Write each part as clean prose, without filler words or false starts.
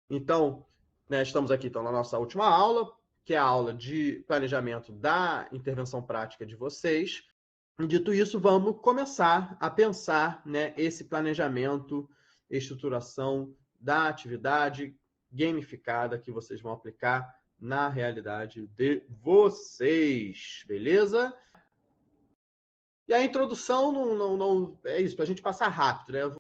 Então, né, estamos aqui então, na nossa última aula, que é a aula de planejamento da intervenção prática de vocês. E, dito isso, vamos começar a pensar, né, esse planejamento, estruturação da atividade gamificada que vocês vão aplicar na realidade de vocês, beleza? E a introdução não é isso, para a gente passar rápido, né?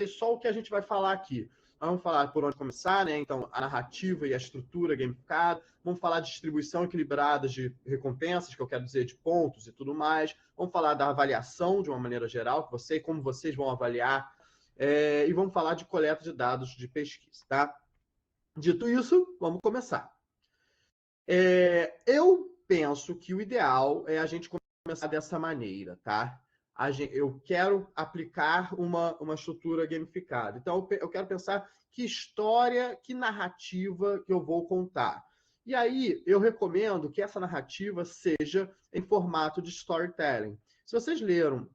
Só o que a gente vai falar aqui. Vamos falar por onde começar, né? Então, a narrativa e a estrutura gamificada. Vamos falar de distribuição equilibrada de recompensas, que eu quero dizer de pontos e tudo mais. Vamos falar da avaliação de uma maneira geral, como vocês vão avaliar. E vamos falar de coleta de dados de pesquisa, tá? Dito isso, vamos começar. Eu penso que o ideal é a gente começar dessa maneira, tá? Eu quero aplicar uma estrutura gamificada. Então, eu quero pensar que história, que narrativa que eu vou contar. E aí, eu recomendo que essa narrativa seja em formato de storytelling. Se vocês leram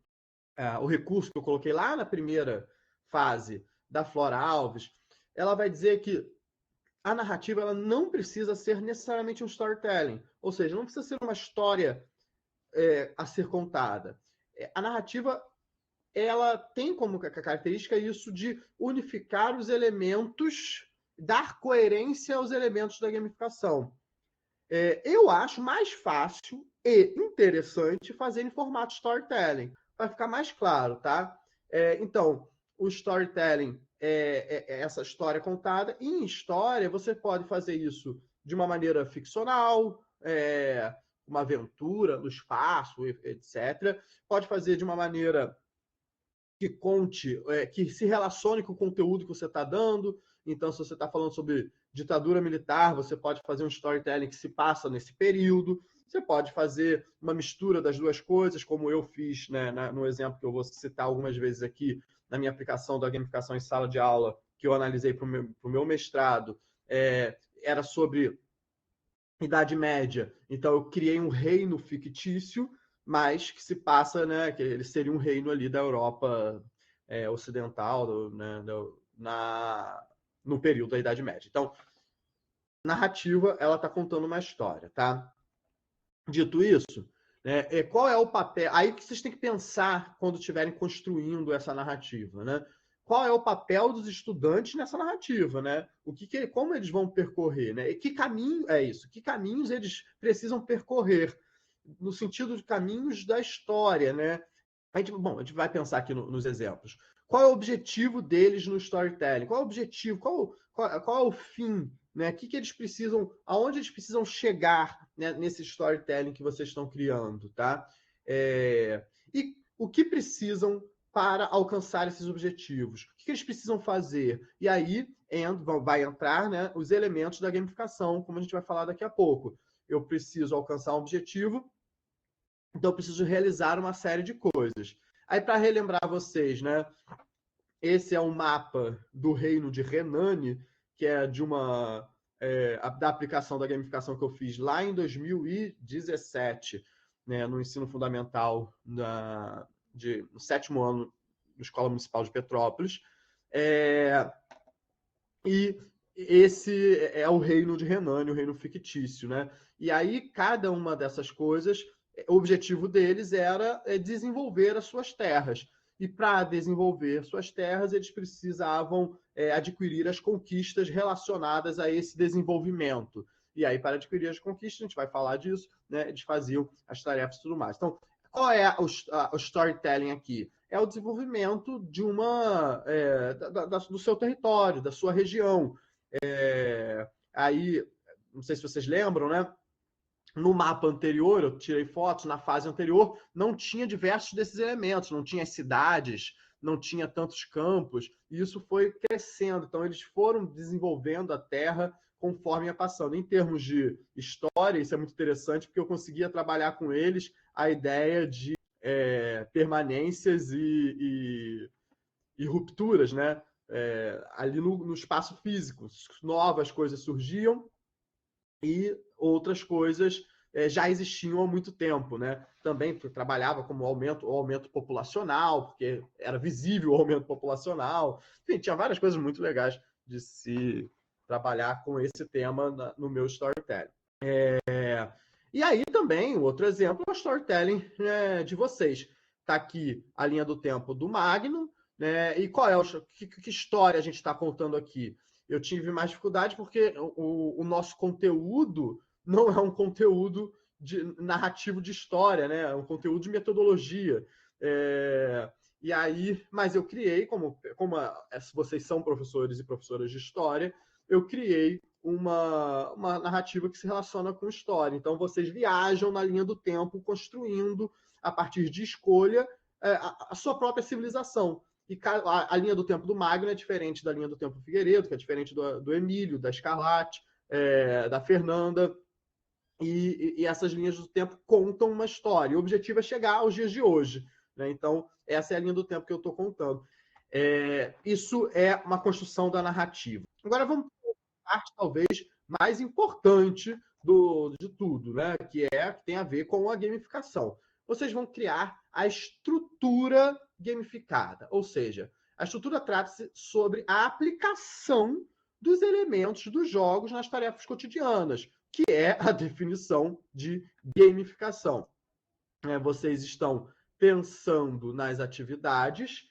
o recurso que eu coloquei lá na primeira fase da Flora Alves, ela vai dizer que a narrativa ela não precisa ser necessariamente um storytelling. Ou seja, não precisa ser uma história a ser contada. A narrativa ela tem como característica isso de unificar os elementos, dar coerência aos elementos da gamificação. Eu acho mais fácil e interessante fazer em formato storytelling, para ficar mais claro, tá? Então, o storytelling é essa história contada. E em história, você pode fazer isso de uma maneira ficcional, uma aventura no espaço, etc. Pode fazer de uma maneira que conte, que se relacione com o conteúdo que você está dando. Então, se você está falando sobre ditadura militar, você pode fazer um storytelling que se passa nesse período. Você pode fazer uma mistura das duas coisas, como eu fiz, né, no exemplo que eu vou citar algumas vezes aqui, na minha aplicação da gamificação em sala de aula, que eu analisei para o meu mestrado. Era sobre Idade Média. Então, eu criei um reino fictício, mas que se passa, né, que ele seria um reino ali da Europa ocidental, né, no período da Idade Média. Então, narrativa, ela está contando uma história, tá? Dito isso, né, qual é o papel? Aí que vocês têm que pensar quando estiverem construindo essa narrativa, né? Qual é o papel dos estudantes nessa narrativa, né? Como eles vão percorrer, né? E que caminho é isso? Que caminhos eles precisam percorrer no sentido de caminhos da história, né? A gente vai pensar aqui nos exemplos. Qual é o objetivo deles no storytelling? Qual é o objetivo? Qual é o fim? Né? Que eles precisam, aonde eles precisam chegar, né, nesse storytelling que vocês estão criando, tá? E o que precisam para alcançar esses objetivos? O que eles precisam fazer? E aí vai entrar, né, os elementos da gamificação, como a gente vai falar daqui a pouco. Eu preciso alcançar um objetivo, então eu preciso realizar uma série de coisas. Aí, para relembrar vocês, né, esse é um mapa do reino de Renane, que é da aplicação da gamificação que eu fiz lá em 2017, né, no ensino fundamental, no 7º ano da Escola Municipal de Petrópolis. E esse é o reino de Renane, o reino fictício, né? E aí, cada uma dessas coisas, o objetivo deles era desenvolver as suas terras. E para desenvolver suas terras, eles precisavam adquirir as conquistas relacionadas a esse desenvolvimento. E aí, para adquirir as conquistas, a gente vai falar disso, né? Eles faziam as tarefas e tudo mais. Então, qual é o storytelling aqui? É o desenvolvimento de do seu território, da sua região. Aí, não sei se vocês lembram, né? No mapa anterior, eu tirei fotos, na fase anterior, não tinha diversos desses elementos, não tinha as cidades, não tinha tantos campos, e isso foi crescendo. Então, eles foram desenvolvendo a terra conforme ia passando. Em termos de história, isso é muito interessante, porque eu conseguia trabalhar com eles a ideia de permanências e rupturas, né? Ali no espaço físico. Novas coisas surgiam e outras coisas já existiam há muito tempo, né? Também trabalhava como aumento populacional, porque era visível o aumento populacional. Enfim, tinha várias coisas muito legais de se trabalhar com esse tema no meu storytelling. E aí também, outro exemplo é o storytelling, né, de vocês. Está aqui a linha do tempo do Magno, né, e qual é que história a gente está contando aqui? Eu tive mais dificuldade porque o nosso conteúdo não é um conteúdo narrativo de história, né? É um conteúdo de metodologia. E aí, mas eu criei, como vocês são professores e professoras de história, eu criei uma narrativa que se relaciona com história. Então, vocês viajam na linha do tempo, construindo, a partir de escolha, a sua própria civilização. E a linha do tempo do Magno é diferente da linha do tempo do Figueiredo, que é diferente do Emílio, da Scarlatti, da Fernanda. E essas linhas do tempo contam uma história. O objetivo é chegar aos dias de hoje. Né? Então, essa é a linha do tempo que eu estou contando. Isso é uma construção da narrativa. Agora, vamos para a parte, talvez, mais importante de tudo, né? que tem a ver com a gamificação. Vocês vão criar a estrutura gamificada, ou seja, a estrutura trata-se sobre a aplicação dos elementos dos jogos nas tarefas cotidianas, que é a definição de gamificação. Vocês estão pensando nas atividades,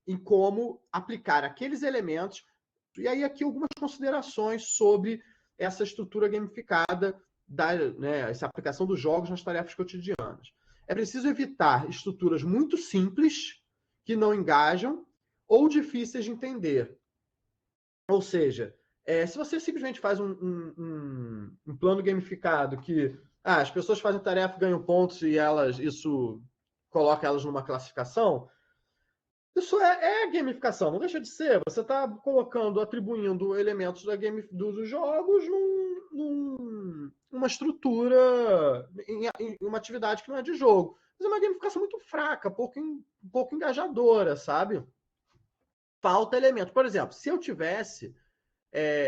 em como aplicar aqueles elementos. E aí aqui algumas considerações sobre essa estrutura gamificada, essa aplicação dos jogos nas tarefas cotidianas. É preciso evitar estruturas muito simples, que não engajam, ou difíceis de entender. Ou seja, se você simplesmente faz um plano gamificado que as pessoas fazem tarefa, ganham pontos e isso coloca elas numa classificação, isso é gamificação, não deixa de ser. Você está atribuindo elementos dos jogos numa estrutura, em uma atividade que não é de jogo. Mas é uma gamificação muito fraca, pouco engajadora, sabe? Falta elemento. Por exemplo, se eu tivesse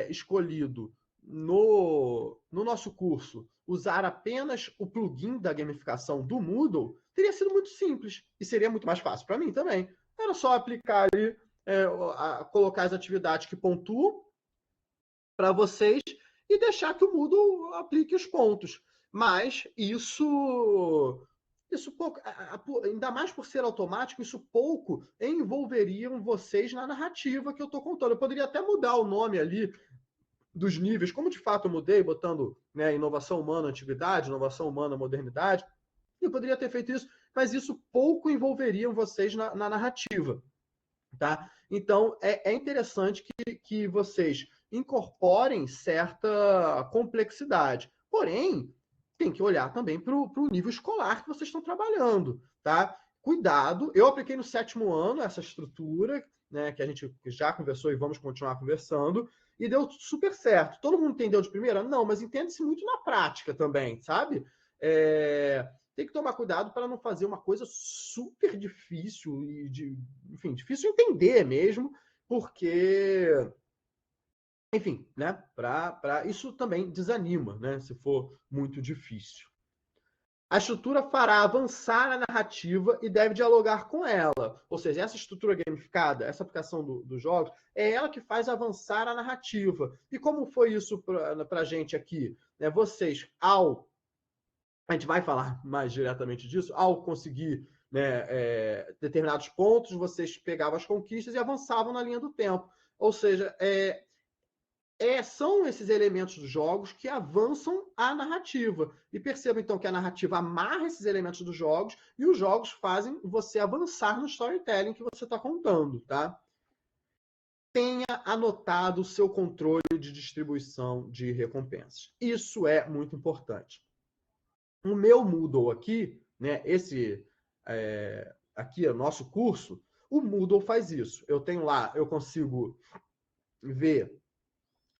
escolhido no nosso curso usar apenas o plugin da gamificação do Moodle, teria sido muito simples e seria muito mais fácil para mim também. Era só aplicar ali, colocar as atividades que pontuam para vocês e deixar que o Moodle aplique os pontos. Mas isso pouco, ainda mais por ser automático, isso pouco envolveriam vocês na narrativa que eu estou contando. Eu poderia até mudar o nome ali dos níveis, como de fato eu mudei, botando inovação humana, antiguidade, inovação humana, modernidade. Eu poderia ter feito isso, mas isso pouco envolveria vocês na narrativa. Tá? Então, é interessante que vocês incorporem certa complexidade. Porém, tem que olhar também para o nível escolar que vocês estão trabalhando. Tá? Cuidado, eu apliquei no 7º ano essa estrutura, né, que a gente já conversou e vamos continuar conversando, e deu super certo. Todo mundo entendeu de primeira? Não, mas entende-se muito na prática também, sabe? Tem que tomar cuidado para não fazer uma coisa super difícil e enfim, difícil de entender mesmo, porque, enfim, né? Isso também desanima, né? Se for muito difícil. A estrutura fará avançar a narrativa e deve dialogar com ela. Ou seja, essa estrutura gamificada, essa aplicação dos jogos, é ela que faz avançar a narrativa. E como foi isso para a gente aqui? Vocês, a gente vai falar mais diretamente disso, ao conseguir determinados pontos, vocês pegavam as conquistas e avançavam na linha do tempo. Ou seja, são esses elementos dos jogos que avançam a narrativa. E perceba, então, que a narrativa amarra esses elementos dos jogos e os jogos fazem você avançar no storytelling que você está contando, tá? Tenha anotado o seu controle de distribuição de recompensas. Isso é muito importante. O meu Moodle aqui, né, aqui é o nosso curso, o Moodle faz isso. Eu tenho lá, eu consigo ver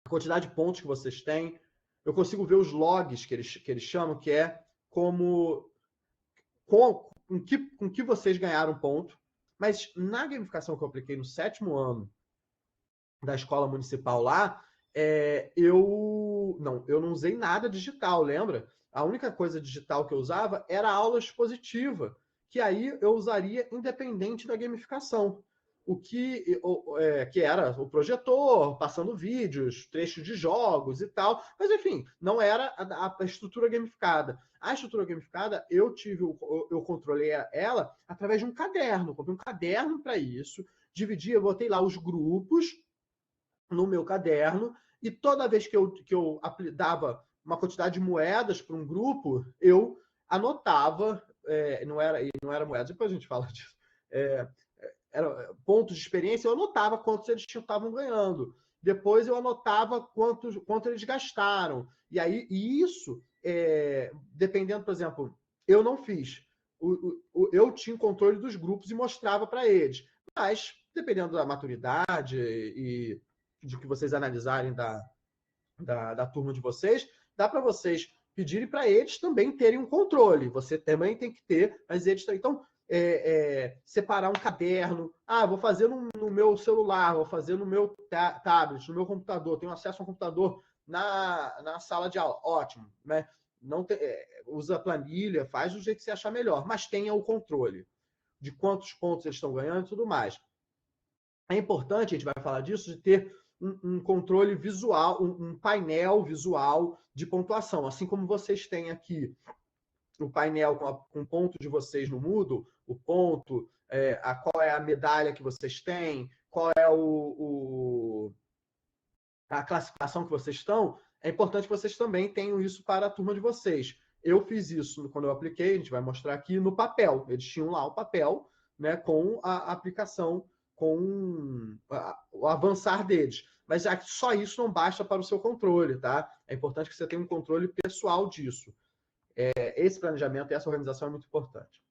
a quantidade de pontos que vocês têm, eu consigo ver os logs que eles chamam, que é com que vocês ganharam ponto. Mas na gamificação que eu apliquei no 7º ano da escola municipal lá, eu não usei nada digital, lembra? A única coisa digital que eu usava era a aula expositiva, que aí eu usaria independente da gamificação. que era o projetor, passando vídeos, trechos de jogos e tal, mas enfim, não era a estrutura gamificada. A estrutura gamificada, eu controlei ela através de um caderno, comprei um caderno para isso, dividi, eu botei lá os grupos no meu caderno, e toda vez que eu dava uma quantidade de moedas para um grupo, eu anotava, não era moedas, depois a gente fala disso, era pontos de experiência, eu anotava quantos eles estavam ganhando. Depois eu anotava quanto eles gastaram. E aí, isso, dependendo, por exemplo, eu não fiz. Eu tinha controle dos grupos e mostrava para eles. Mas, dependendo da maturidade e de que vocês analisarem da turma de vocês, dá para vocês pedirem para eles também terem um controle. Você também tem que ter, mas eles também. Então, separar um caderno. Vou fazer no meu celular, vou fazer no meu tablet, no meu computador. Tenho acesso a um computador na sala de aula. Ótimo, né? Não usa a planilha, faz do jeito que você achar melhor, mas tenha o controle de quantos pontos eles estão ganhando e tudo mais. É importante, a gente vai falar disso, de ter um controle visual, um painel visual de pontuação. Assim como vocês têm aqui o painel com o ponto de vocês no Moodle, o ponto, qual é a medalha que vocês têm, qual é a classificação que vocês estão, é importante que vocês também tenham isso para a turma de vocês. Eu fiz isso quando eu apliquei, a gente vai mostrar aqui no papel. Eles tinham lá o papel, né, com a aplicação, com o avançar deles. Mas só isso não basta para o seu controle, tá? É importante que você tenha um controle pessoal disso. Esse planejamento e essa organização é muito importante.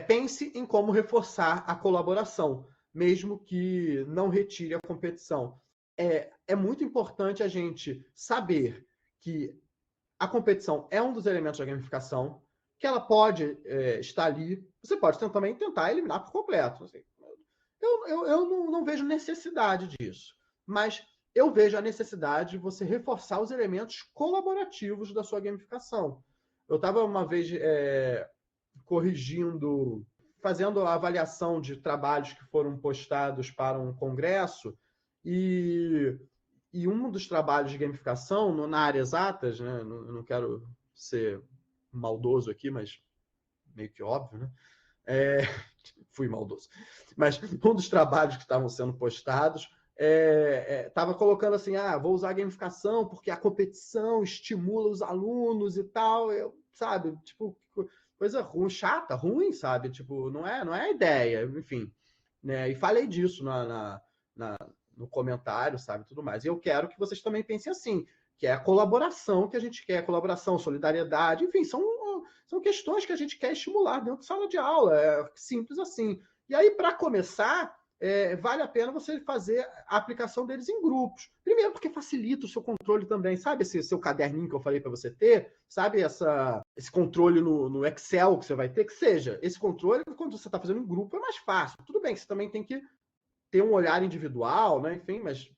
Pense em como reforçar a colaboração, mesmo que não retire a competição. É muito importante a gente saber que a competição é um dos elementos da gamificação, que ela pode estar ali. Você pode também tentar eliminar por completo. Assim. Eu não vejo necessidade disso, mas eu vejo a necessidade de você reforçar os elementos colaborativos da sua gamificação. Eu estava uma vez corrigindo, fazendo a avaliação de trabalhos que foram postados para um congresso, e um dos trabalhos de gamificação na área exatas, né, não quero ser maldoso aqui, mas meio que óbvio, né? Fui maldoso. Mas um dos trabalhos que estavam sendo postados estava colocando assim, vou usar a gamificação porque a competição estimula os alunos e tal, sabe? Tipo, coisa ruim, chata, ruim, sabe? Tipo, não é a ideia, enfim. Né? E falei disso no comentário, sabe? Tudo mais. E eu quero que vocês também pensem assim, que é a colaboração que a gente quer, colaboração, solidariedade, enfim, são questões que a gente quer estimular dentro de sala de aula, simples assim. E aí, para começar, vale a pena você fazer a aplicação deles em grupos. Primeiro, porque facilita o seu controle também, sabe? Esse seu caderninho que eu falei para você ter, sabe? Esse controle no Excel que você vai ter, que seja. Esse controle, quando você está fazendo em grupo, é mais fácil. Tudo bem que você também tem que ter um olhar individual, né? Enfim, mas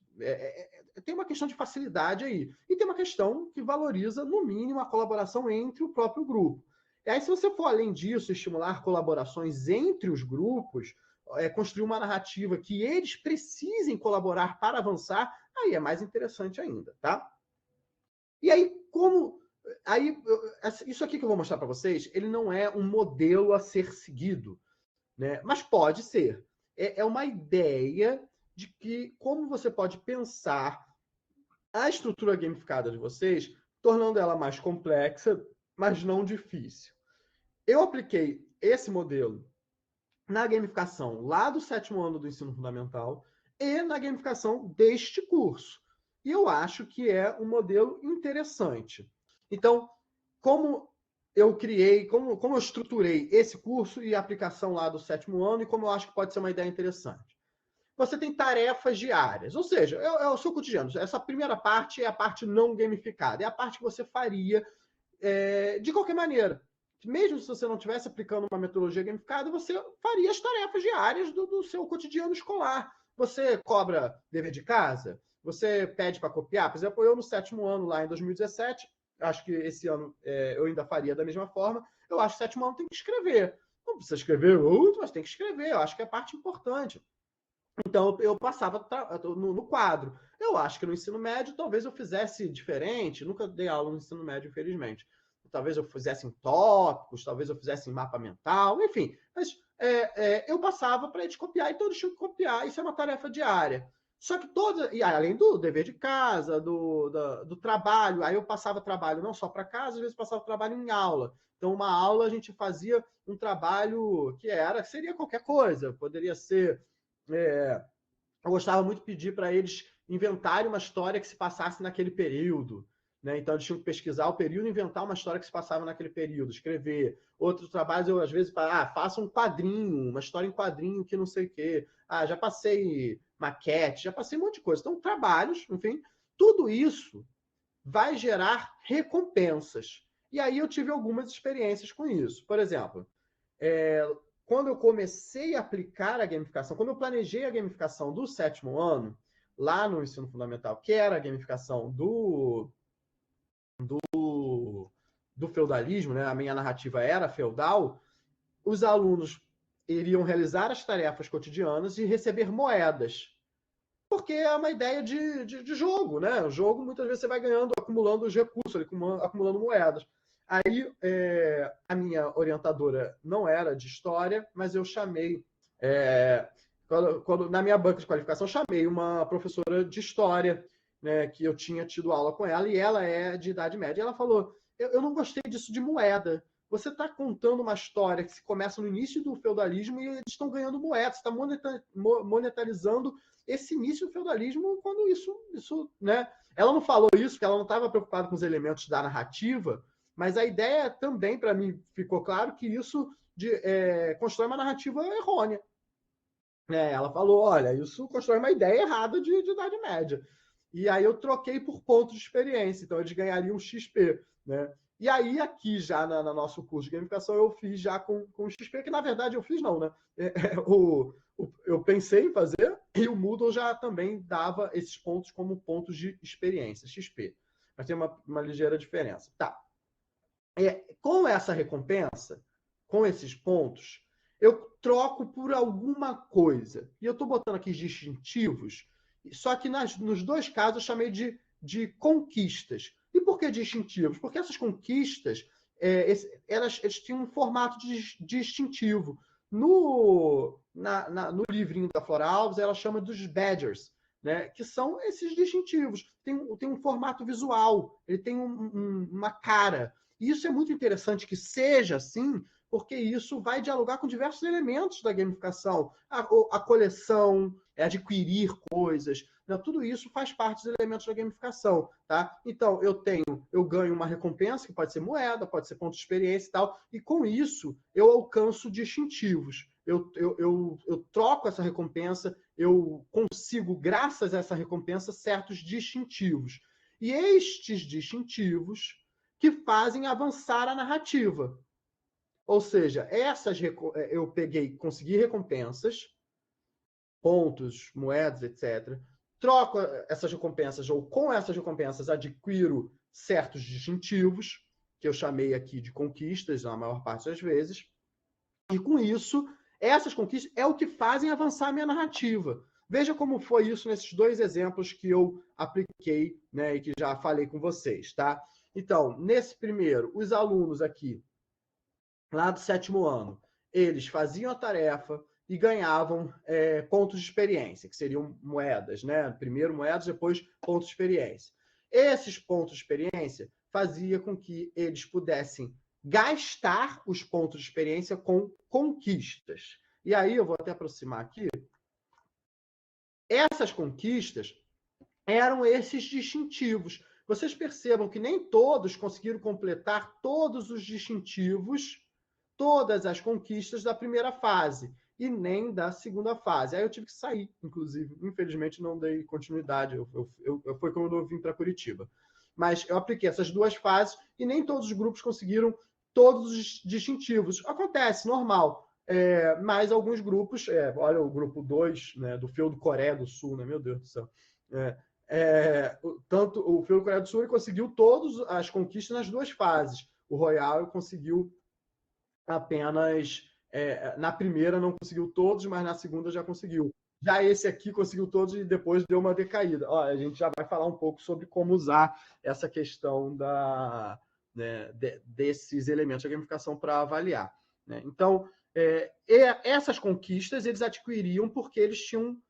tem uma questão de facilidade aí. E tem uma questão que valoriza, no mínimo, a colaboração entre o próprio grupo. E aí, se você for, além disso, estimular colaborações entre os grupos, construir uma narrativa que eles precisem colaborar para avançar, aí é mais interessante ainda, tá? E aí, isso aqui que eu vou mostrar para vocês, ele não é um modelo a ser seguido, né? Mas pode ser. É uma ideia de que como você pode pensar a estrutura gamificada de vocês, tornando ela mais complexa, mas não difícil. Eu apliquei esse modelo na gamificação lá do 7º ano do ensino fundamental e na gamificação deste curso. E eu acho que é um modelo interessante. Então, como eu criei, como eu estruturei esse curso e a aplicação lá do 7º ano, e como eu acho que pode ser uma ideia interessante. Você tem tarefas diárias, ou seja, é o seu cotidiano. Essa primeira parte é a parte não gamificada, é a parte que você faria de qualquer maneira. Mesmo se você não estivesse aplicando uma metodologia gamificada, você faria as tarefas diárias do seu cotidiano escolar. Você cobra dever de casa, você pede para copiar. Por exemplo, eu no 7º ano, lá em 2017, acho que esse ano eu ainda faria da mesma forma, eu acho que o 7º ano tem que escrever. Não precisa escrever muito, mas tem que escrever. Eu acho que é parte importante. Então, eu passava no quadro. Eu acho que no ensino médio, talvez eu fizesse diferente. Nunca dei aula no ensino médio, infelizmente. Talvez eu fizesse em tópicos, talvez eu fizesse em mapa mental, enfim. Mas eu passava para eles copiar e todos tinham que copiar. Isso é uma tarefa diária. Só que toda. E além do dever de casa, do trabalho, aí eu passava trabalho não só para casa, às vezes passava trabalho em aula. Então, uma aula a gente fazia um trabalho que seria qualquer coisa, poderia ser eu gostava muito de pedir para eles inventarem uma história que se passasse naquele período. Né? Então, eles tinham que pesquisar o período e inventar uma história que se passava naquele período, escrever. Outros trabalhos, eu às vezes, faça um quadrinho, uma história em quadrinho que não sei o quê. Já passei maquete, já passei um monte de coisa. Então, trabalhos, enfim, tudo isso vai gerar recompensas. E aí eu tive algumas experiências com isso. Por exemplo, é, quando eu comecei a aplicar a gamificação, quando eu planejei a gamificação do 7º ano, lá no ensino fundamental, que era a gamificação do feudalismo, né? A minha narrativa era feudal, os alunos iriam realizar as tarefas cotidianas e receber moedas. Porque é uma ideia de jogo, né? O jogo, muitas vezes, você vai ganhando, acumulando os recursos, acumulando moedas. Aí, a minha orientadora não era de história, mas eu chamei, na minha banca de qualificação, chamei uma professora de história, né, que eu tinha tido aula com ela, e ela é de idade média. E ela falou: eu não gostei disso de moeda. Você está contando uma história que se começa no início do feudalismo e eles estão ganhando moedas, você está monetarizando esse início do feudalismo quando isso, né? Ela não falou isso, porque ela não estava preocupada com os elementos da narrativa, mas a ideia também, para mim, ficou claro que isso constrói uma narrativa errônea. Ela falou: olha, isso constrói uma ideia errada de Idade Média. E aí eu troquei por pontos de experiência, então eles ganhariam XP. Né? E aí, aqui já no nosso curso de gamificação, eu fiz já com XP, que na verdade eu fiz não, né? Eu pensei em fazer, e o Moodle já também dava esses pontos como pontos de experiência, XP. Mas tem uma ligeira diferença. Tá. Com essa recompensa, com esses pontos, eu troco por alguma coisa. E eu estou botando aqui distintivos, só que nos dois casos eu chamei de conquistas. E por que distintivos? Porque essas conquistas, eles tinham um formato distintivo. No livrinho da Flora Alves, ela chama dos badgers, né, que são esses distintivos. Tem um formato visual, ele tem uma cara. E isso é muito interessante que seja assim, porque isso vai dialogar com diversos elementos da gamificação. A coleção, adquirir coisas, né? Tudo isso faz parte dos elementos da gamificação. Tá? Então, eu ganho uma recompensa, que pode ser moeda, pode ser ponto de experiência e tal, e com isso eu alcanço distintivos. Eu troco essa recompensa, eu consigo, graças a essa recompensa, certos distintivos. E estes distintivos que fazem avançar a narrativa. Ou seja, eu consegui recompensas, pontos, moedas, etc. Troco essas recompensas, ou com essas recompensas adquiro certos distintivos, que eu chamei aqui de conquistas, na maior parte das vezes. E com isso, essas conquistas é o que fazem avançar a minha narrativa. Veja como foi isso nesses dois exemplos que eu apliquei, né, e que já falei com vocês, tá? Então, nesse primeiro, os alunos aqui, lá do 7º ano, eles faziam a tarefa e ganhavam pontos de experiência, que seriam moedas, né? Primeiro moedas, depois pontos de experiência. Esses pontos de experiência fazia com que eles pudessem gastar os pontos de experiência com conquistas. E aí eu vou até aproximar aqui. Essas conquistas eram esses distintivos. Vocês percebam que nem todos conseguiram completar todos os distintivos, todas as conquistas da primeira fase e nem da segunda fase. Aí eu tive que sair, inclusive. Infelizmente, não dei continuidade. Foi quando eu vim para Curitiba. Mas eu apliquei essas duas fases e nem todos os grupos conseguiram todos os distintivos. Acontece, normal. Mas alguns grupos, olha o grupo 2, né, do Feudo Coreia do Sul, né, meu Deus do céu, tanto o Feudo Coreia do Sul ele conseguiu todas as conquistas nas duas fases. O Royal conseguiu apenas na primeira não conseguiu todos, mas na segunda já conseguiu. Já esse aqui conseguiu todos e depois deu uma decaída. Ó, a gente já vai falar um pouco sobre como usar essa questão desses elementos da gamificação para avaliar. Né? Então, essas conquistas eles adquiriam porque eles tinham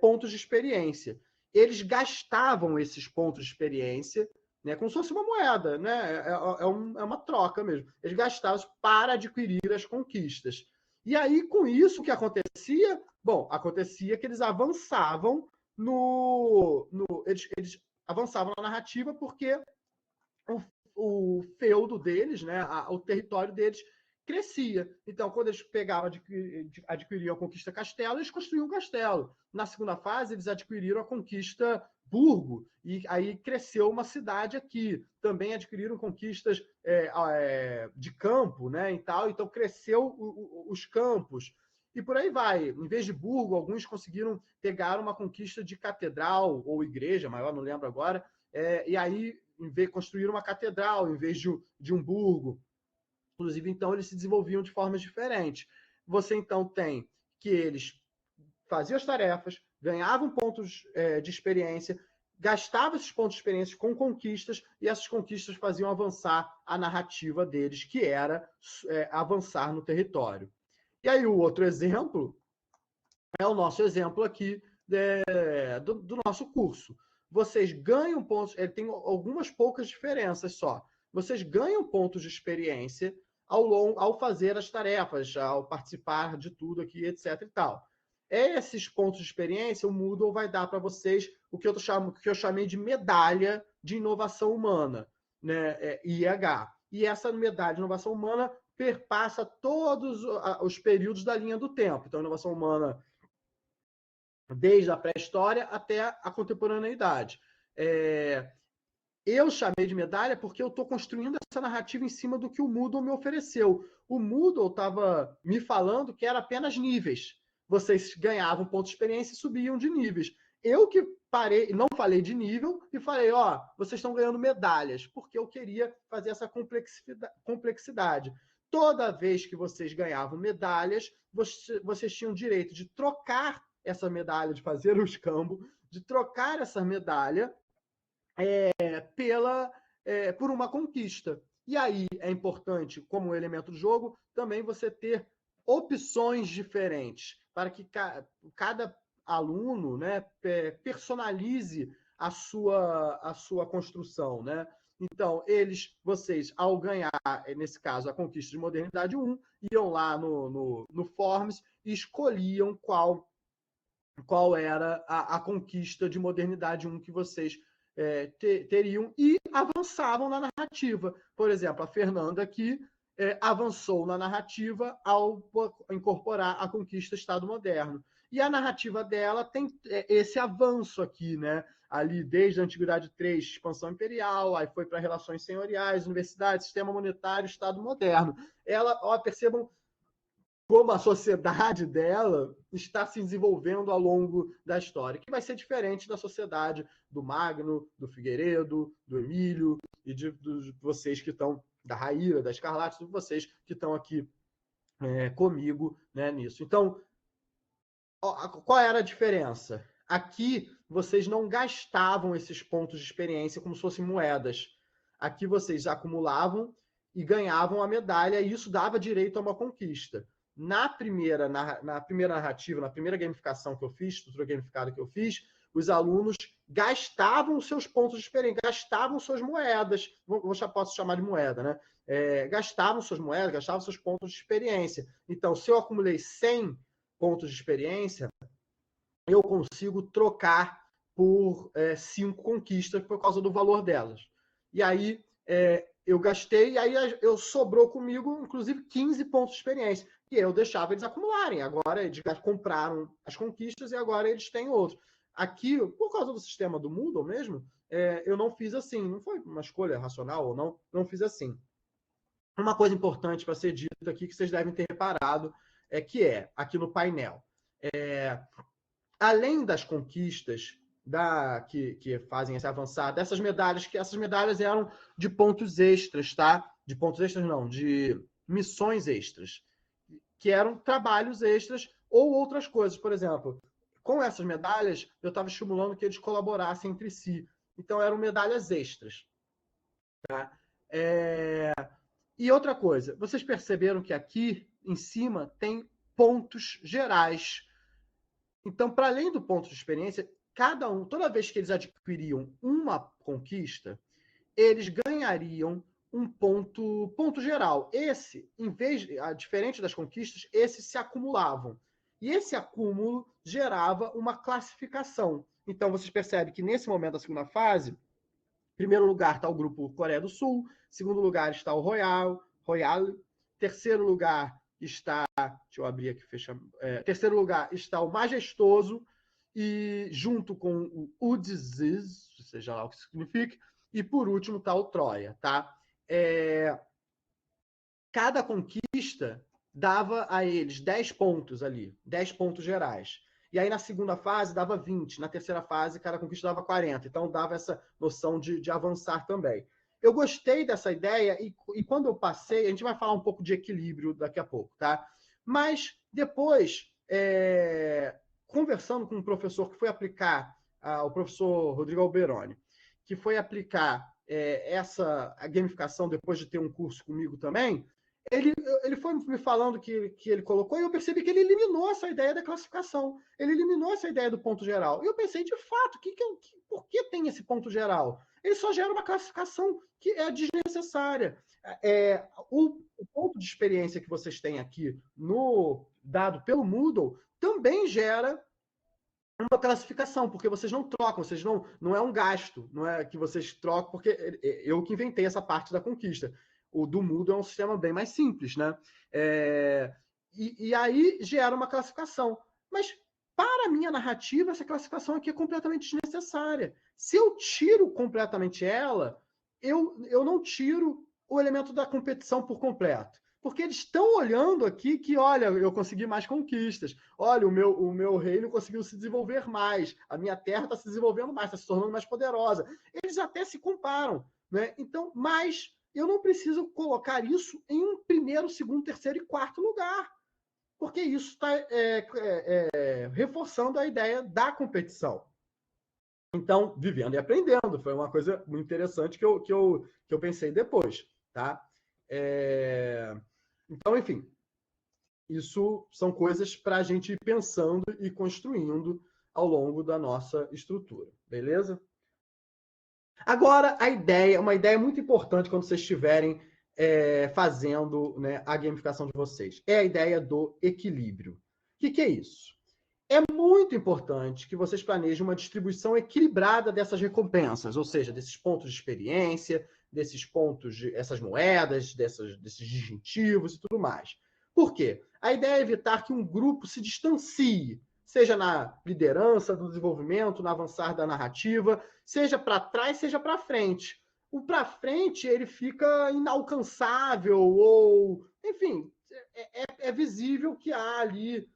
pontos de experiência. Eles gastavam esses pontos de experiência, né, como se fosse uma moeda, né? É uma troca mesmo. Eles gastavam para adquirir as conquistas. E aí, com isso, o que acontecia? Bom, acontecia que eles avançavam eles avançavam na narrativa porque o feudo deles, né, o território deles crescia. Então, quando eles pegavam, adquiriam a conquista castelo, eles construíam um castelo. Na segunda fase, eles adquiriram a conquista burgo, e aí cresceu uma cidade aqui. Também adquiriram conquistas de campo, né, e tal, então cresceu os campos. E por aí vai. Em vez de burgo, alguns conseguiram pegar uma conquista de catedral ou igreja, maior, não lembro agora, e aí construir uma catedral em vez de um burgo. Inclusive, então, eles se desenvolviam de formas diferentes. Você, então, tem que eles faziam as tarefas, ganhavam pontos de experiência, gastavam esses pontos de experiência com conquistas, e essas conquistas faziam avançar a narrativa deles, que era avançar no território. E aí, o outro exemplo é o nosso exemplo aqui do nosso curso. Vocês ganham pontos, ele tem algumas poucas diferenças só. Vocês ganham pontos de experiência ao fazer as tarefas, ao participar de tudo aqui, etc. e tal. Esses pontos de experiência, o Moodle vai dar para vocês o que eu chamei de medalha de inovação humana, né? IH. E essa medalha de inovação humana perpassa todos os períodos da linha do tempo. Então, inovação humana desde a pré-história até a contemporaneidade. Eu chamei de medalha porque eu estou construindo essa narrativa em cima do que o Moodle me ofereceu. O Moodle estava me falando que era apenas níveis. Vocês ganhavam pontos de experiência e subiam de níveis. Eu que parei, não falei de nível e falei, vocês estão ganhando medalhas, porque eu queria fazer essa complexidade. Toda vez que vocês ganhavam medalhas, vocês tinham direito de trocar essa medalha, de fazer o escambo, de trocar essa medalha por uma conquista. E aí é importante, como elemento do jogo, também você ter opções diferentes, para que cada aluno, né, personalize a sua construção, né? Então, vocês, ao ganhar, nesse caso, a conquista de modernidade 1, iam lá no Forms e escolhiam qual era a conquista de modernidade 1 que vocês teriam e avançavam na narrativa. Por exemplo, a Fernanda aqui avançou na narrativa ao incorporar a conquista Estado Moderno. E a narrativa dela tem esse avanço aqui, né? Ali desde a Antiguidade 3, expansão imperial, aí foi para relações senhoriais, universidade, sistema monetário, Estado Moderno. Percebam como a sociedade dela está se desenvolvendo ao longo da história, que vai ser diferente da sociedade do Magno, do Figueiredo, do Emílio e de vocês que estão, da Raíra, da Escarlate, de vocês que estão aqui comigo, né, nisso. Então, qual era a diferença? Aqui, vocês não gastavam esses pontos de experiência como se fossem moedas. Aqui, vocês acumulavam e ganhavam a medalha, e isso dava direito a uma conquista. Na primeira narrativa, na primeira gamificação que eu fiz, estrutura gamificada que eu fiz, os alunos gastavam os seus pontos de experiência, gastavam suas moedas, posso chamar de moeda, né? Gastavam suas moedas, gastavam seus pontos de experiência. Então, se eu acumulei 100 pontos de experiência, eu consigo trocar por 5 conquistas por causa do valor delas. E aí eu gastei, e aí sobrou comigo, inclusive, 15 pontos de experiência, que eu deixava eles acumularem. Agora eles compraram as conquistas e agora eles têm outros. Aqui, por causa do sistema do Moodle mesmo, eu não fiz assim. Não foi uma escolha racional ou não fiz assim. Uma coisa importante para ser dita aqui, que vocês devem ter reparado, que aqui no painel. Além das conquistas que fazem esse avançar, dessas medalhas, que essas medalhas eram de pontos extras, tá? De pontos extras não, de missões extras, que eram trabalhos extras ou outras coisas. Por exemplo, com essas medalhas, eu estava estimulando que eles colaborassem entre si. Então, eram medalhas extras. Tá? E outra coisa, vocês perceberam que aqui em cima tem pontos gerais. Então, para além do ponto de experiência, cada um, toda vez que eles adquiriam uma conquista, eles ganhariam um ponto geral. Esse, em vez, diferente das conquistas, esses se acumulavam. E esse acúmulo gerava uma classificação. Então, vocês percebem que nesse momento da segunda fase, em primeiro lugar está o grupo Coreia do Sul, em segundo lugar está o Royal, terceiro lugar está, deixa eu abrir aqui, terceiro lugar está o Majestoso, e junto com o Udziz, seja lá o que signifique, e por último está o Troia, tá? Cada conquista dava a eles 10 pontos ali, 10 pontos gerais. E aí na segunda fase dava 20, na terceira fase cada conquista dava 40. Então dava essa noção de avançar também. Eu gostei dessa ideia e quando eu passei, a gente vai falar um pouco de equilíbrio daqui a pouco, tá? Mas depois, conversando com um professor que foi aplicar, o professor Rodrigo Alberoni, que foi aplicar a gamificação depois de ter um curso comigo também, ele foi me falando que ele colocou e eu percebi que ele eliminou essa ideia da classificação. Ele eliminou essa ideia do ponto geral. E eu pensei, de fato, por que tem esse ponto geral? Ele só gera uma classificação que é desnecessária. O ponto de experiência que vocês têm aqui dado pelo Moodle também gera uma classificação, porque vocês não trocam, vocês não é um gasto, não é que vocês trocam, porque eu que inventei essa parte da conquista. O do Moodle é um sistema bem mais simples, né? E aí gera uma classificação. Mas para a minha narrativa, essa classificação aqui é completamente desnecessária. Se eu tiro completamente ela, eu não tiro o elemento da competição por completo. Porque eles estão olhando aqui que, olha, eu consegui mais conquistas. Olha, o meu reino conseguiu se desenvolver mais. A minha terra está se desenvolvendo mais, está se tornando mais poderosa. Eles até se comparam, né? Então, mas eu não preciso colocar isso em um primeiro, segundo, terceiro e quarto lugar. Porque isso está reforçando a ideia da competição. Então, vivendo e aprendendo. Foi uma coisa muito interessante que eu pensei depois, tá? Então, enfim, isso são coisas para a gente ir pensando e construindo ao longo da nossa estrutura, beleza? Agora, uma ideia muito importante quando vocês estiverem fazendo, né, a gamificação de vocês, é a ideia do equilíbrio. O que é isso? É muito importante que vocês planejem uma distribuição equilibrada dessas recompensas, ou seja, desses pontos de experiência, desses pontos, essas moedas, desses distintivos e tudo mais. Por quê? A ideia é evitar que um grupo se distancie, seja na liderança do desenvolvimento, no avançar da narrativa, seja para trás, seja para frente. O para frente ele fica inalcançável ou, enfim, é visível que há ali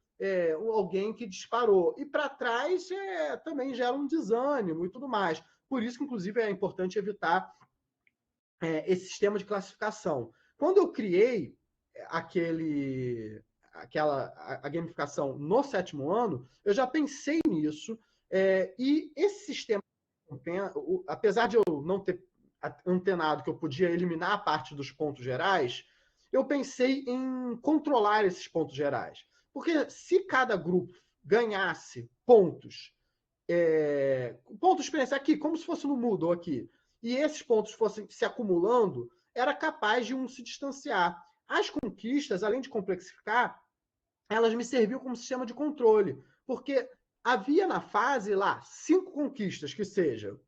alguém que disparou. E para trás também gera um desânimo e tudo mais. Por isso que, inclusive, é importante evitar esse sistema de classificação. Quando eu criei a gamificação no 7º ano, eu já pensei nisso, e esse sistema, apesar de eu não ter antenado que eu podia eliminar a parte dos pontos gerais, eu pensei em controlar esses pontos gerais. Porque se cada grupo ganhasse pontos de experiência aqui, como se fosse no Moodle aqui, e esses pontos fossem se acumulando, era capaz de um se distanciar. As conquistas, além de complexificar, elas me serviam como sistema de controle, porque havia na fase lá 5 conquistas que sejam.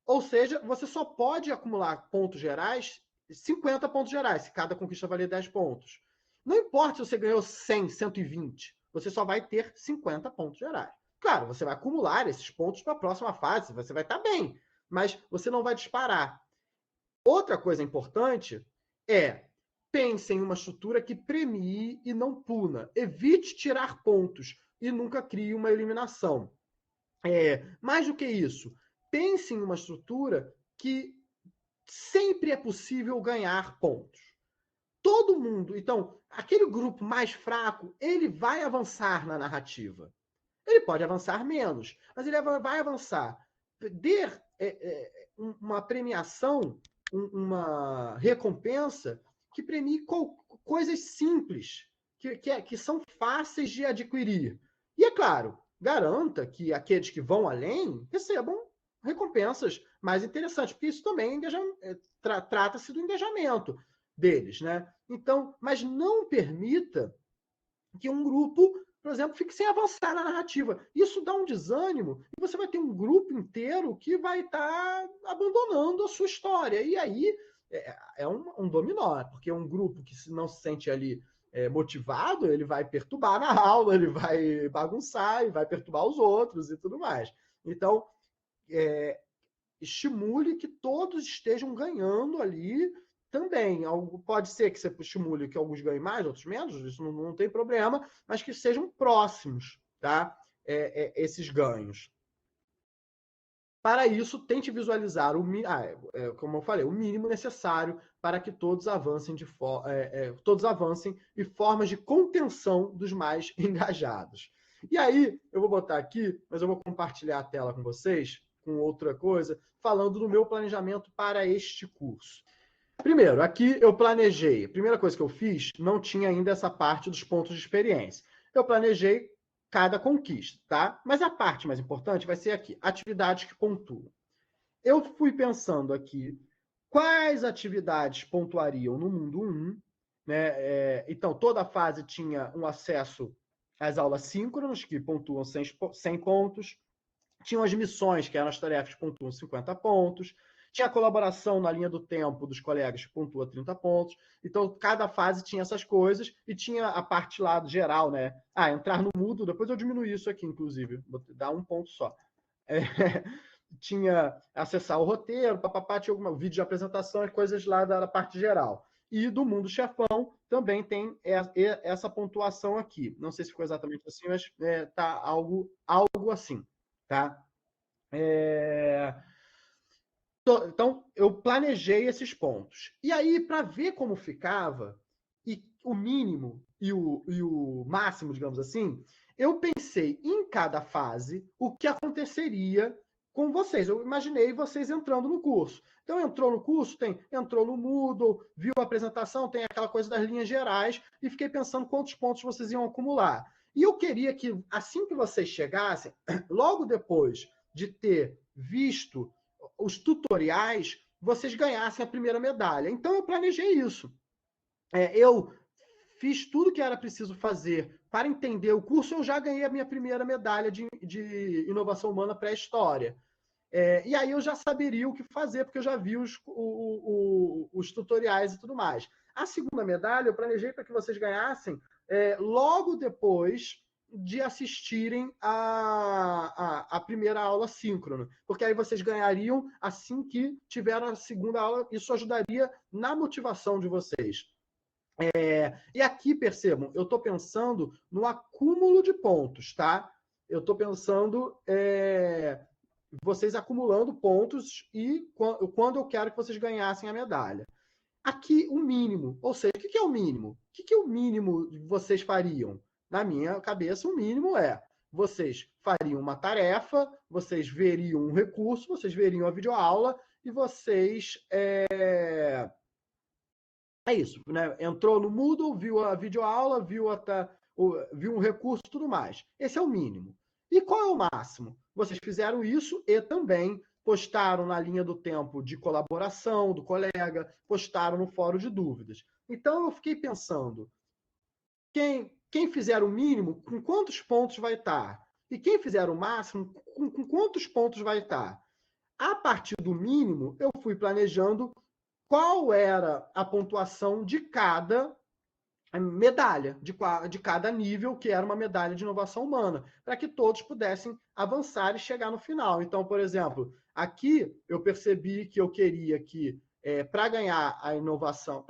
Ou seja, você só pode acumular pontos gerais, 50 pontos gerais, se cada conquista valer 10 pontos. Não importa se você ganhou 100, 120, você só vai ter 50 pontos gerais. Claro, você vai acumular esses pontos para a próxima fase, você vai estar bem, mas você não vai disparar. Outra coisa importante é pense em uma estrutura que premie e não puna. Evite tirar pontos e nunca crie uma eliminação. Mais do que isso, pense em uma estrutura que sempre é possível ganhar pontos. Todo mundo, então, aquele grupo mais fraco, ele vai avançar na narrativa. ele pode avançar menos, mas ele vai avançar. Dê uma premiação, uma recompensa que premie coisas simples, que são fáceis de adquirir. E, é claro, garanta que aqueles que vão além recebam recompensas mais interessantes, porque isso também trata-se do engajamento deles, né? Então, mas não permita que um grupo, por exemplo, fique sem avançar na narrativa. Isso dá um desânimo e você vai ter um grupo inteiro que vai estar abandonando a sua história. E aí é um dominó, porque um grupo que não se sente ali motivado, ele vai perturbar na aula, ele vai bagunçar e vai perturbar os outros e tudo mais. Então, estimule que todos estejam ganhando ali também. Pode ser que você estimule que alguns ganhem mais, outros menos, isso não tem problema, mas que sejam próximos, tá? Esses ganhos. Para isso, tente visualizar como eu falei, o mínimo necessário para que todos avancem todos avancem e formas de contenção dos mais engajados. E aí, eu vou botar aqui, mas eu vou compartilhar a tela com vocês, com outra coisa, falando do meu planejamento para este curso. Primeiro, aqui eu planejei. A primeira coisa que eu fiz, não tinha ainda essa parte dos pontos de experiência. Eu planejei cada conquista, tá? Mas a parte mais importante vai ser aqui, atividades que pontuam. Eu fui pensando aqui quais atividades pontuariam no mundo 1, né? Então, toda a fase tinha um acesso às aulas síncronas, que pontuam 100 pontos. Tinham as missões, que eram as tarefas que pontuam 50 pontos. Tinha a colaboração na linha do tempo dos colegas, que pontua 30 pontos. Então, cada fase tinha essas coisas e tinha a parte lá geral, né? Entrar no Moodle, depois eu diminuí isso aqui, inclusive, vou dar um ponto só. Tinha acessar o roteiro, tinha algum vídeo de apresentação e coisas lá da parte geral. E do Mundo Chefão também tem essa pontuação aqui. Não sei se ficou exatamente assim, mas tá algo assim, tá? Então, eu planejei esses pontos. E aí, para ver como ficava, e o mínimo e o máximo, digamos assim, eu pensei em cada fase o que aconteceria com vocês. Eu imaginei vocês entrando no curso. Então, entrou no curso, entrou no Moodle, viu a apresentação, tem aquela coisa das linhas gerais, e fiquei pensando quantos pontos vocês iam acumular. E eu queria que, assim que vocês chegassem, logo depois de ter visto os tutoriais, vocês ganhassem a primeira medalha. Então, eu planejei isso. Eu fiz tudo que era preciso fazer para entender o curso, eu já ganhei a minha primeira medalha de inovação humana pré-história. E aí eu já saberia o que fazer, porque eu já vi os tutoriais e tudo mais. A segunda medalha eu planejei para que vocês ganhassem logo depois de assistirem a primeira aula síncrona, porque aí vocês ganhariam assim que tiveram a segunda aula, isso ajudaria na motivação de vocês. E aqui, percebam, eu estou pensando no acúmulo de pontos, tá? Eu estou pensando vocês acumulando pontos e quando eu quero que vocês ganhassem a medalha. Aqui, o mínimo. Ou seja, o que é o mínimo? O que o mínimo vocês fariam? Na minha cabeça, o mínimo vocês fariam uma tarefa, vocês veriam um recurso, vocês veriam a videoaula e vocês... É isso, né? Entrou no Moodle, viu a videoaula, viu um recurso e tudo mais. Esse é o mínimo. E qual é o máximo? Vocês fizeram isso e também postaram na linha do tempo de colaboração do colega, postaram no fórum de dúvidas. Então, eu fiquei pensando, quem fizer o mínimo, com quantos pontos vai estar? E quem fizer o máximo, com quantos pontos vai estar? A partir do mínimo, eu fui planejando qual era a pontuação de cada medalha, de cada nível, que era uma medalha de inovação humana, para que todos pudessem avançar e chegar no final. Então, por exemplo, aqui eu percebi que eu queria que, para ganhar a inovação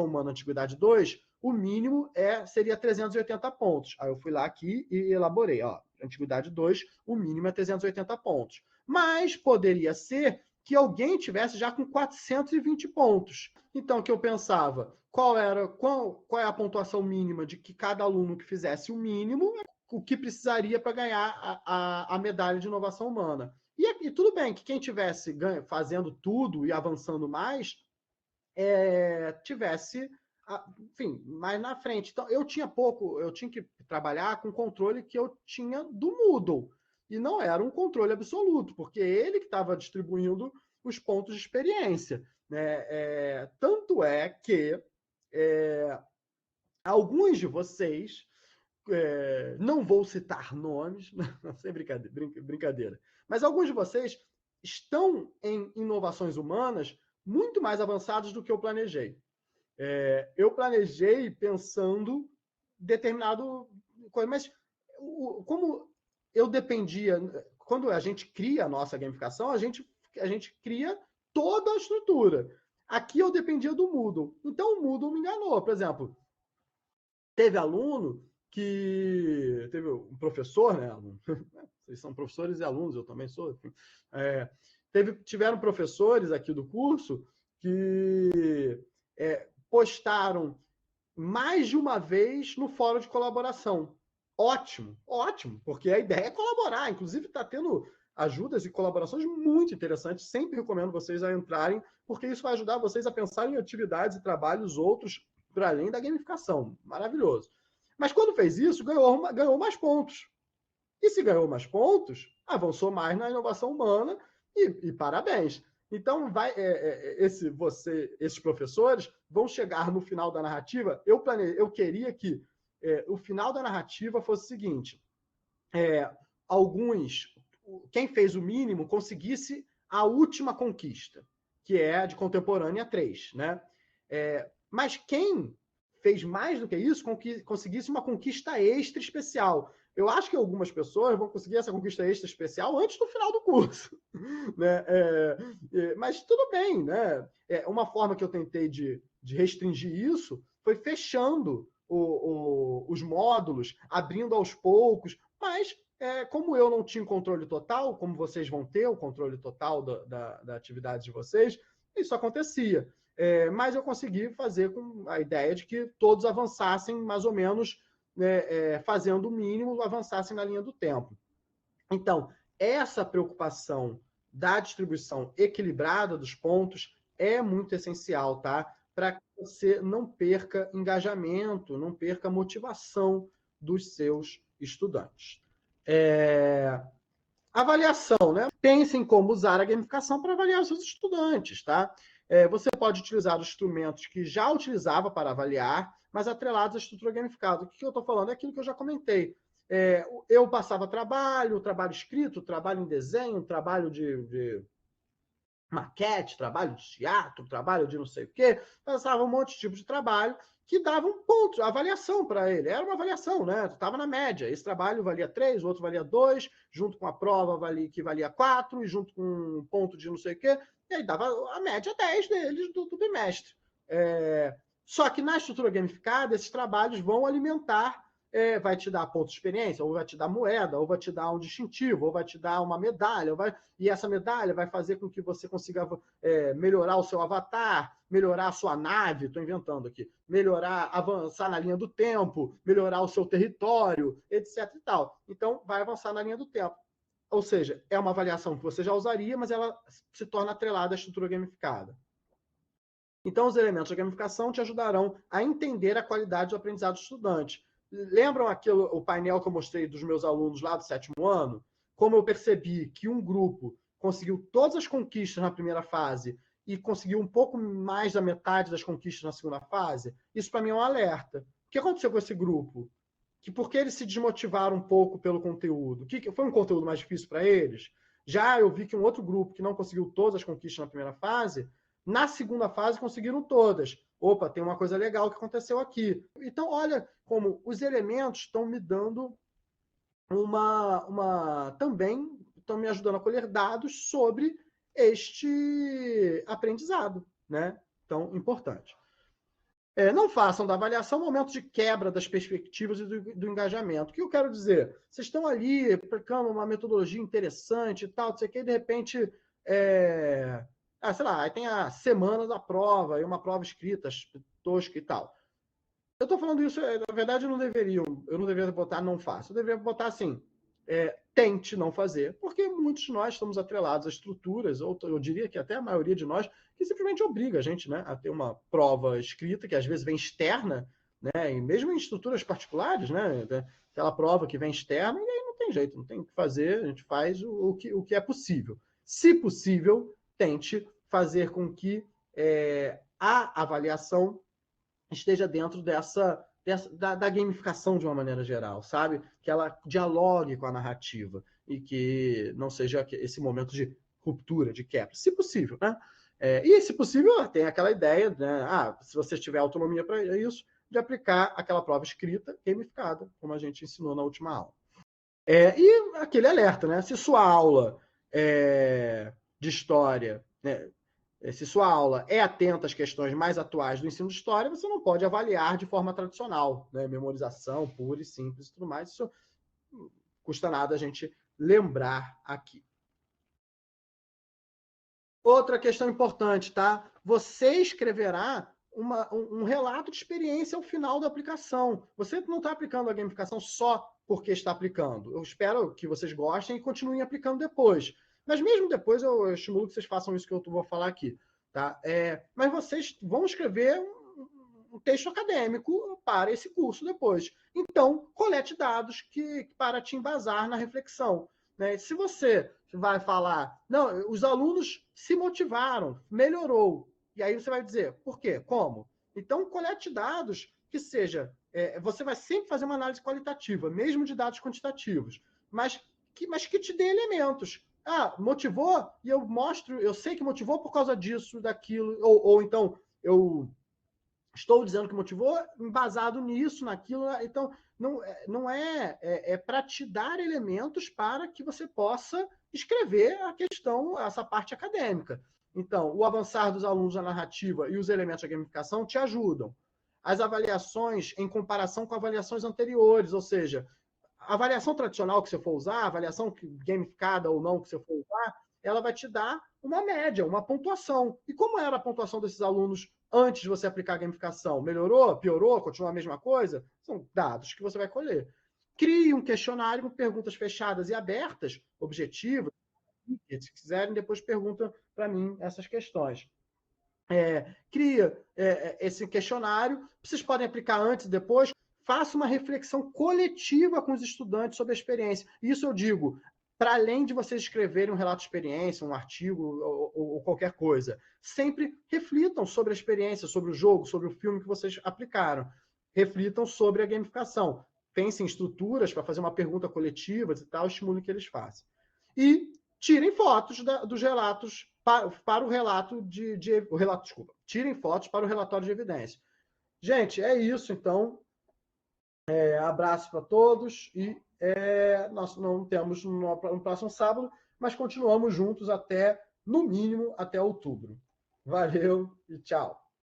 humana Antiguidade 2, o mínimo seria 380 pontos. Aí eu fui lá aqui e elaborei. Antiguidade 2, o mínimo é 380 pontos. Mas poderia ser que alguém tivesse já com 420 pontos. Então, o que eu pensava? Qual é a pontuação mínima de que cada aluno que fizesse o mínimo o que precisaria para ganhar a medalha de inovação humana. E tudo bem que quem tivesse fazendo tudo e avançando mais, tivesse, enfim, mais na frente. Então, eu tinha que trabalhar com o controle que eu tinha do Moodle. E não era um controle absoluto, porque ele que estava distribuindo os pontos de experiência. Né? Tanto é que alguns de vocês, não vou citar nomes, sem brincadeira, mas alguns de vocês estão em inovações humanas muito mais avançados do que eu planejei. Eu planejei pensando determinado coisa, mas como eu dependia, quando a gente cria a nossa gamificação, a gente cria toda a estrutura. Aqui eu dependia do Moodle. Então o Moodle me enganou. Por exemplo, teve aluno que... Teve um professor, né? Vocês são professores e alunos, eu também sou. Enfim, tiveram professores aqui do curso que postaram mais de uma vez no fórum de colaboração. Ótimo, ótimo, porque a ideia é colaborar. Inclusive, está tendo ajudas e colaborações muito interessantes. Sempre recomendo vocês a entrarem, porque isso vai ajudar vocês a pensar em atividades e trabalhos outros para além da gamificação. Maravilhoso. Mas quando fez isso, ganhou mais pontos. E se ganhou mais pontos, avançou mais na inovação humana e parabéns. Então, esses professores vão chegar no final da narrativa. Eu queria que o final da narrativa fosse o seguinte: quem fez o mínimo conseguisse a última conquista, que é a de contemporânea 3, né? Mas quem fez mais do que isso conseguisse uma conquista extra especial. Eu acho que algumas pessoas vão conseguir essa conquista extra especial antes do final do curso. Né? Mas tudo bem, né? Uma forma que eu tentei de restringir isso foi fechando os módulos, abrindo aos poucos, mas como eu não tinha controle total, como vocês vão ter o controle total da atividade de vocês, isso acontecia. Mas eu consegui fazer com a ideia de que todos avançassem mais ou menos, fazendo o mínimo, avançassem na linha do tempo. Então, essa preocupação da distribuição equilibrada dos pontos é muito essencial, tá? Para que você não perca engajamento, não perca motivação dos seus estudantes. Avaliação, né? Pense em como usar a gamificação para avaliar os seus estudantes, tá? Você pode utilizar os instrumentos que já utilizava para avaliar, mas atrelados à estrutura gamificada. O que eu estou falando é aquilo que eu já comentei. Eu passava trabalho escrito, trabalho em desenho, trabalho de maquete, trabalho de teatro, trabalho de não sei o quê, passava um monte de tipo de trabalho que dava um ponto, avaliação para ele. Era uma avaliação, né? Estava na média. Esse trabalho valia 3, o outro valia 2, junto com a prova que valia 4, e junto com um ponto de não sei o quê, e aí dava a média 10 deles do bimestre. Só que na estrutura gamificada, esses trabalhos vão alimentar, vai te dar ponto de experiência, ou vai te dar moeda, ou vai te dar um distintivo, ou vai te dar uma medalha, e essa medalha vai fazer com que você consiga melhorar o seu avatar, melhorar a sua nave, estou inventando aqui, melhorar, avançar na linha do tempo, melhorar o seu território, etc. e tal. Então, vai avançar na linha do tempo. Ou seja, é uma avaliação que você já usaria, mas ela se torna atrelada à estrutura gamificada. Então, os elementos da gamificação te ajudarão a entender a qualidade do aprendizado do estudante. Lembram o painel que eu mostrei dos meus alunos lá do 7º ano? Como eu percebi que um grupo conseguiu todas as conquistas na primeira fase e conseguiu um pouco mais da metade das conquistas na segunda fase? Isso, para mim, é um alerta. O que aconteceu com esse grupo? Por que eles se desmotivaram um pouco pelo conteúdo? Foi um conteúdo mais difícil para eles? Já eu vi que um outro grupo que não conseguiu todas as conquistas na primeira fase, na segunda fase conseguiram todas. Opa, tem uma coisa legal que aconteceu aqui. Então, olha como os elementos estão me dando também estão me ajudando a colher dados sobre este aprendizado, né? Então, importante. Não façam da avaliação um momento de quebra das perspectivas e do engajamento. O que eu quero dizer? Vocês estão ali aplicando uma metodologia interessante e tal, não sei o que, e de repente, sei lá, aí tem a semana da prova, e uma prova escrita, tosca e tal. Eu estou falando isso, na verdade, eu não deveria botar não faça. Eu deveria botar assim, tente não fazer, porque muitos de nós estamos atrelados a estruturas, ou eu diria que até a maioria de nós, que simplesmente obriga a gente, né, a ter uma prova escrita, que às vezes vem externa, né, e mesmo em estruturas particulares, né, aquela prova que vem externa, e aí não tem jeito, não tem o que fazer, a gente faz o que é possível. Se possível, tente fazer com que a avaliação esteja dentro da gamificação de uma maneira geral, sabe? Que ela dialogue com a narrativa e que não seja esse momento de ruptura, de quebra, se possível, né? E, se possível, tem aquela ideia, né? Se você tiver autonomia para isso, de aplicar aquela prova escrita gamificada, como a gente ensinou na última aula. E aquele alerta, né? Se sua aula de história, né, se sua aula é atenta às questões mais atuais do ensino de história, você não pode avaliar de forma tradicional, né? Memorização pura e simples e tudo mais. Isso não custa nada a gente lembrar aqui. Outra questão importante, tá? Você escreverá um relato de experiência ao final da aplicação. Você não está aplicando a gamificação só porque está aplicando. Eu espero que vocês gostem e continuem aplicando depois. Mas mesmo depois, eu estimulo que vocês façam isso que eu vou falar aqui. Tá? Mas vocês vão escrever um texto acadêmico para esse curso depois. Então, colete dados para te embasar na reflexão. Né? Se você vai falar, não, os alunos se motivaram, melhorou, e aí você vai dizer, por quê? Como? Então, colete dados que seja, você vai sempre fazer uma análise qualitativa, mesmo de dados quantitativos, mas que te dê elementos. Motivou? E eu mostro, eu sei que motivou por causa disso, daquilo, ou então eu estou dizendo que motivou embasado nisso, naquilo. Então, não é para te dar elementos para que você possa escrever a questão, essa parte acadêmica. Então, o avançar dos alunos na narrativa e os elementos da gamificação te ajudam. As avaliações em comparação com avaliações anteriores, ou seja, a avaliação tradicional que você for usar, a avaliação gamificada ou não que você for usar, ela vai te dar uma média, uma pontuação. E como era a pontuação desses alunos antes de você aplicar a gamificação? Melhorou? Piorou? Continua a mesma coisa? São dados que você vai colher. Crie um questionário com perguntas fechadas e abertas, objetivas. Se quiserem, depois perguntam para mim essas questões. Cria esse questionário. Vocês podem aplicar antes e depois. Faça uma reflexão coletiva com os estudantes sobre a experiência. Isso eu digo, para além de vocês escreverem um relato de experiência, um artigo ou qualquer coisa, sempre reflitam sobre a experiência, sobre o jogo, sobre o filme que vocês aplicaram. Reflitam sobre a gamificação. Pensem em estruturas para fazer uma pergunta coletiva e tal, estimulem que eles façam. E tirem fotos dos relatos para o relato desculpa. Tirem fotos para o relatório de evidência. Gente, é isso, então. Abraço para todos e nós não temos no próximo sábado, mas continuamos juntos no mínimo, até outubro. Valeu e tchau.